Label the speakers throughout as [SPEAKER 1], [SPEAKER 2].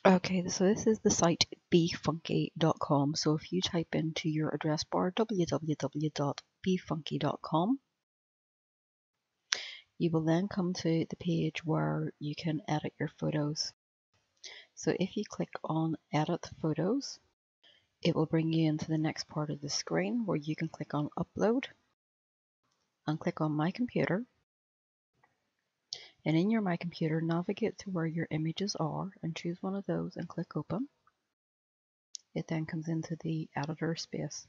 [SPEAKER 1] Okay, so this is the site befunky.com. So if you type into your address bar www.befunky.com, you will then come to the page where you can edit your photos. So if you click on Edit Photos, it will bring you into the next part of the screen where you can click on Upload and click on My Computer. And in your My Computer, navigate to where your images are and choose one of those and click Open. It then comes into the editor space.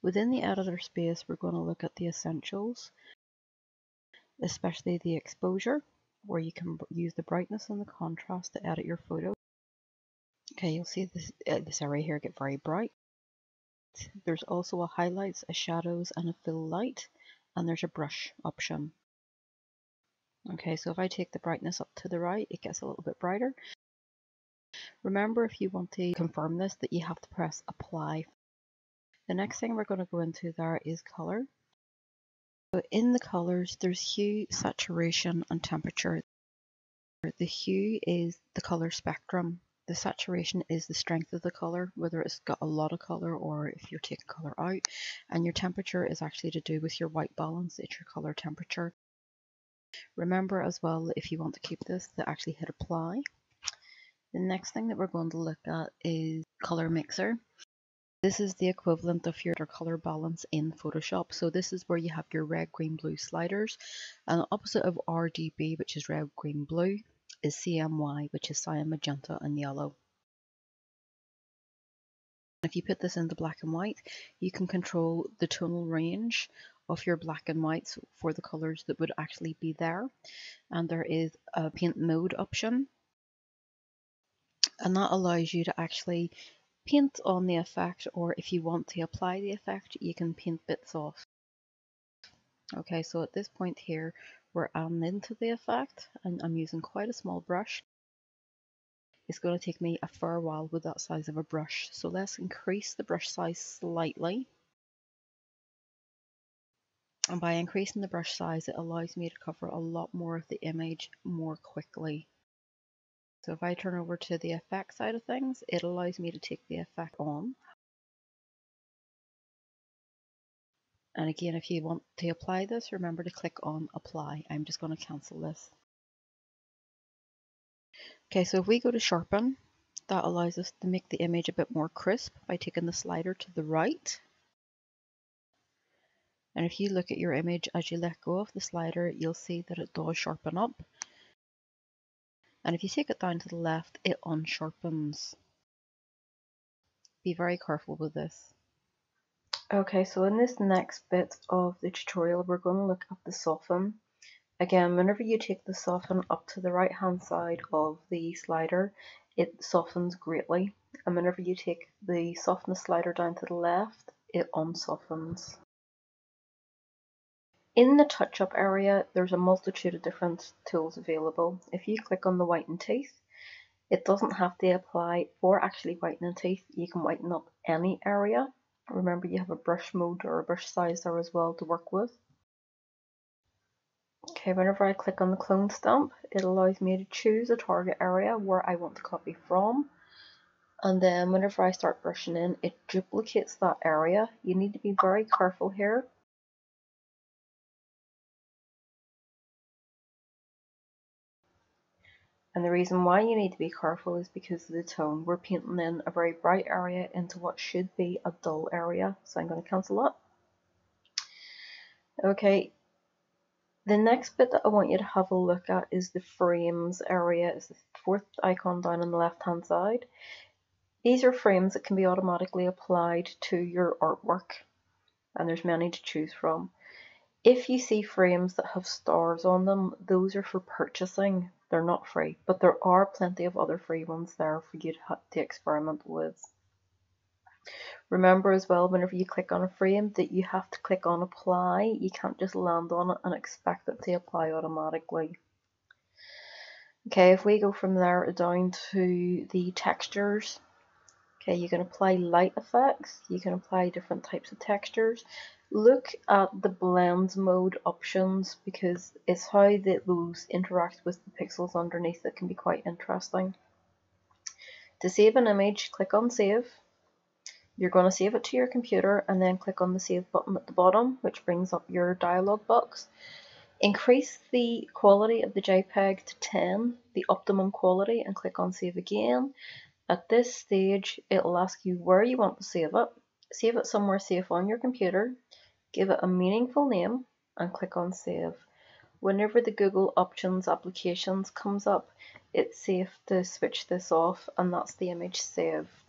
[SPEAKER 1] Within the editor space, we're going to look at the essentials, especially the exposure, where you can use the brightness and the contrast to edit your photo. Okay, you'll see this area here get very bright. There's also a highlights, a shadows, and a fill light, and there's a brush option. Okay, so if I take the brightness up to the right, it gets a little bit brighter. Remember, if you want to confirm this, that you have to press apply. The next thing we're going to go into there is color. So in the colors, there's hue, saturation, and temperature. The hue is the color spectrum. The saturation is the strength of the color, whether it's got a lot of color or if you're taking color out. And your temperature is actually to do with your white balance. It's your color temperature. Remember as well, if you want to keep this, to actually hit apply. The next thing that we're going to look at is color mixer. This is the equivalent of your color balance in Photoshop. So this is where you have your red, green, blue sliders. And the opposite of RGB, which is red, green, blue, is CMY, which is cyan, magenta, and yellow. If you put this into black and white, you can control the tonal range of your black and whites for the colors that would actually be there. And there is a paint mode option, and that allows you to actually paint on the effect, or if you want to apply the effect, you can paint bits off. Okay, so at this point here, we're adding into the effect, and I'm using quite a small brush. It's going to take me a fair while with that size of a brush, so let's increase the brush size slightly. And by increasing the brush size, it allows me to cover a lot more of the image more quickly. So if I turn over to the effect side of things, it allows me to take the effect on. And again, if you want to apply this, remember to click on apply. I'm just going to cancel this. Okay, so if we go to sharpen, that allows us to make the image a bit more crisp by taking the slider to the right. And if you look at your image as you let go of the slider, you'll see that it does sharpen up. And if you take it down to the left, it unsharpens. Be very careful with this. Okay, so in this next bit of the tutorial, we're going to look at the soften. Again, whenever you take the soften up to the right hand side of the slider, it softens greatly. And whenever you take the softness slider down to the left, it unsoftens. In the touch-up area, there's a multitude of different tools available. If you click on the whiten teeth, it doesn't have to apply for actually whitening teeth. You can whiten up any area. Remember, you have a brush mode or a brush size there as well to work with. Okay, whenever I click on the clone stamp, it allows me to choose a target area where I want to copy from. And then whenever I start brushing in, it duplicates that area. You need to be very careful here. And the reason why you need to be careful is because of the tone. We're painting in a very bright area into what should be a dull area. So I'm going to cancel that. Okay, the next bit that I want you to have a look at is the frames area. It's the fourth icon down on the left hand side. These are frames that can be automatically applied to your artwork, and there's many to choose from. If you see frames that have stars on them, those are for purchasing. They're not free, but there are plenty of other free ones there for you to experiment with. Remember as well, whenever you click on a frame, that you have to click on apply. You can't just land on it and expect it to apply automatically. Okay, if we go from there down to the textures, okay, you can apply light effects, you can apply different types of textures. Look at the blend mode options because it's how those interact with the pixels underneath that can be quite interesting.
[SPEAKER 2] To save an image, click on Save. You're going to save it to your computer and then click on the Save button at the bottom, which brings up your dialog box. Increase the quality of the JPEG to 10, the optimum quality, and click on Save again. At this stage, it'll ask you where you want to save it. Save it somewhere safe on your computer, give it a meaningful name, and click on Save. Whenever the Google Options Applications comes up, it's safe to switch this off, and that's the image saved.